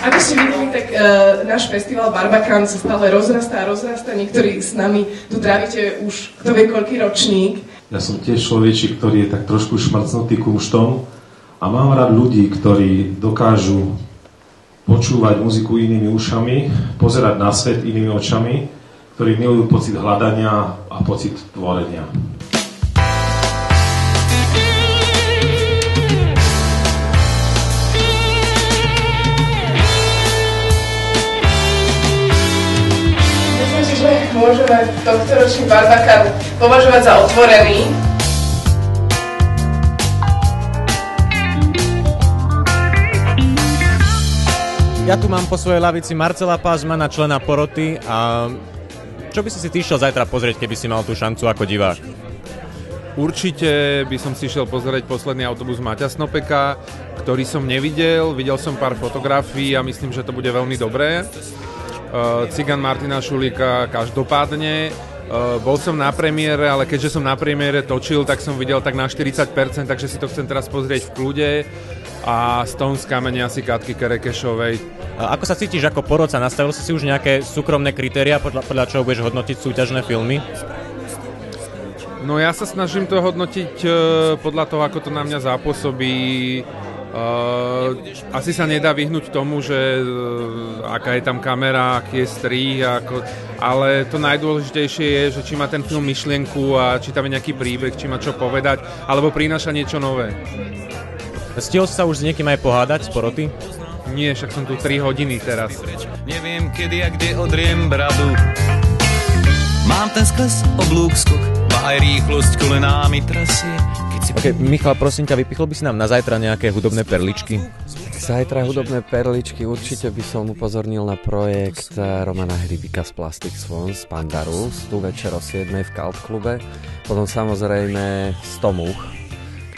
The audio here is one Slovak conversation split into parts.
Ako ste videli, tak náš festival Barbakan sa stále rozrastá. Niektorí s nami tu trávite už kto vie koľký ročník. Ja som tiež človečík, ktorý je tak trošku šmrcnutý kumštom a mám rád ľudí, ktorí dokážu počúvať muziku inými ušami, pozerať na svet inými očami, ktorí milujú pocit hľadania a pocit tvorenia. Môžeme tohtoročný Barbakan považovať za otvorený. Ja tu mám po svojej lavici Marcela Pážmana, člena poroty. A čo by si ty šiel zajtra pozrieť, keby si mal tú šancu ako divák? Určite by som si šiel pozrieť posledný autobus Maťa Snopeka, ktorý som nevidel. Videl som pár fotografií a myslím, že to bude veľmi dobré. Cigan Martina Šulíka každopádne. Bol som na premiére, ale keďže som na premiére točil, tak som videl tak na 40%, takže si to chcem teraz pozrieť v kľude. A Stones kamene asi Katky Kerekešovej. Ako sa cítiš ako porodca? Nastavil si už nejaké súkromné kritériá, podľa čoho budeš hodnotiť súťažné filmy? No ja sa snažím to hodnotiť podľa toho, ako to na mňa zapôsobí. Asi sa nedá vyhnúť tomu, že aká je tam kamera, aký je strih, ale to najdôležitejšie je, že či má ten film myšlienku a či tam je nejaký príbeh, či má čo povedať, alebo prináša niečo nové. Stihol si sa už s niekým aj pohádať z poroty? Nie, však som tu 3 hodiny teraz. Neviem kedy a kde odriem bradu. Mám ten skles, oblúk, skok, má aj rýchlosť kolenámi trasie. Ok, Michal, prosím ťa, vypichol by si nám na zajtra nejaké hudobné perličky? Zajtra hudobné perličky, určite by som upozornil na projekt Romana Hrybika z Plastic Swans z Pandarus, tu večer o 7 v Cult klube. Potom samozrejme 100 múch,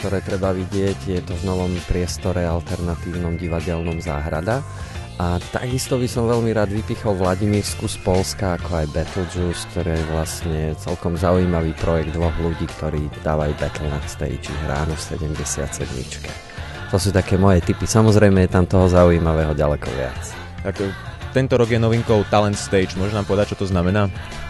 ktoré treba vidieť, je to v novom priestore alternatívnom divadelnom Záhrada. A takisto by som veľmi rád vypichol Vladimírsku z Polska, ako aj Beetlejuice, ktorý je vlastne celkom zaujímavý projekt dvoch ľudí, ktorí dávajú battle na stage ráno v 77. To sú také moje tipy. Samozrejme je tam toho zaujímavého ďaleko viac. Tak tento rok je novinkou Talent Stage. Môžeš nám povedať, čo to znamená?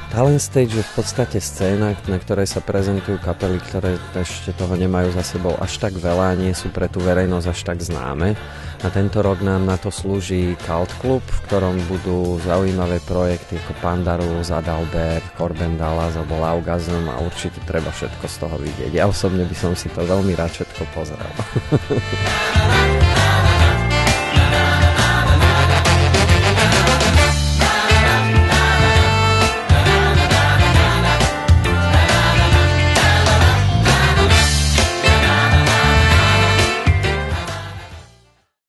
Talent Stage je v podstate scéna, na ktorej sa prezentujú kapely, ktoré ešte toho nemajú za sebou až tak veľa, nie sú pre tú verejnosť až tak známe. A tento rok nám na to slúži Cult Club, v ktorom budú zaujímavé projekty ako Pandarus, Adalbert, Corben Dallas alebo Laugasm a určite treba všetko z toho vidieť. Ja osobne by som si to veľmi rád všetko pozrel.